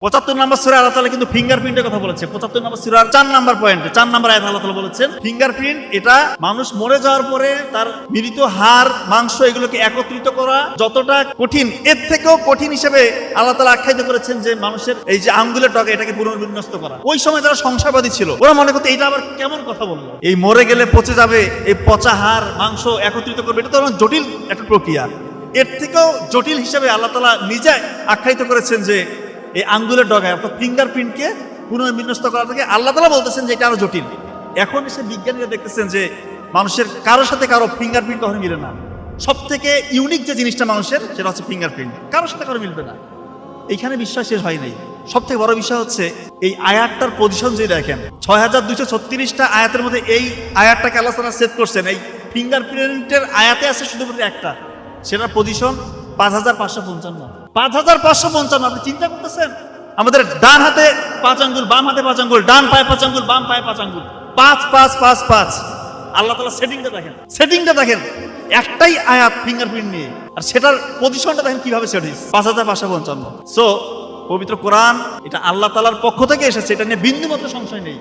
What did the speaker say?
75 নম্বর সূরা আল্লাহ তাআলা কিন্তু ফিঙ্গারপ্রিন্টের কথা বলেছে। 75 নম্বর সূরার 4 নম্বর পয়েন্টে 4 নম্বর আয়াতে আল্লাহ তাআলা বলেছেন ফিঙ্গারপ্রিন্ট এটা মানুষ মরে যাওয়ার পরে তার মৃত হাড় মাংস এগুলোকে একত্রিত করা যতটা কঠিন এর থেকেও কঠিন হিসেবে আল্লাহ তাআলা আখ্যায়িত করেছেন যে মানুষের এই যে আঙ্গুলের ডগা এটাকে পুনর্বিন্যস্ত করা। ওই সময় যারা সংশয়বাদী ছিল ওরা মনে করতে এটা আবার কেমন কথা বললো, এই মরে গেলে পচে যাবে, এই পচা হাড় মাংস একত্রিত করবে, এটা তো জটিল একটা প্রক্রিয়া। এর থেকেও জটিল হিসেবে আল্লাহ তাআলা নিজে আখ্যায়িত করেছেন যে এই আঙ্গুলের ডগায় অর্থাৎ ফিঙ্গারপ্রিন্টকে পুনর্বিন্যস্ত করা থেকে আল্লাহ তাআলা বলতেছেন যে এটা আরো জটিল। এখন এসে বিজ্ঞানীরা দেখতেছেন যে মানুষের কারোর সাথে কারো ফিঙ্গারপ্রিন্ট কখনো মিলে না। সব থেকে ইউনিক যে জিনিসটা মানুষের সেটা হচ্ছে ফিঙ্গারপ্রিন্ট, কারোর সাথে কারো মিলবে না। এইখানে বিশ্বাস শেষ হয় নাই। সব থেকে বড় বিষয় হচ্ছে এই আয়াতটার পজিশন যে দেখেন 6236টা আয়াতের মধ্যে এই আয়াতটাকে আল্লাহ তাআলা সেট করছেন। এই ফিঙ্গারপ্রিন্টের আয়াতে আছে শুধুমাত্র একটা, সেটার পজিশন 5555। 5555 আপনি চিন্তা করতেছেন? আমাদের ডান হাতে 5 আঙ্গুল, বাম হাতে 5 আঙ্গুল, ডান পায়ে 5 আঙ্গুল, বাম পায়ে 5 আঙ্গুল, 5 5 5 5। আল্লাহ তাআলা সেটিংটা দেখেন একটাই আয়াত ফিঙ্গারপ্রিন্ট নিয়ে, আর সেটার পজিশনটা দেখেন কিভাবে সেট হয়েছে 5555। সো পবিত্র কোরআন এটা আল্লাহ তাআলার পক্ষ থেকে এসেছে, এটা নিয়ে বিন্দুমাত্র সংশয় নেই।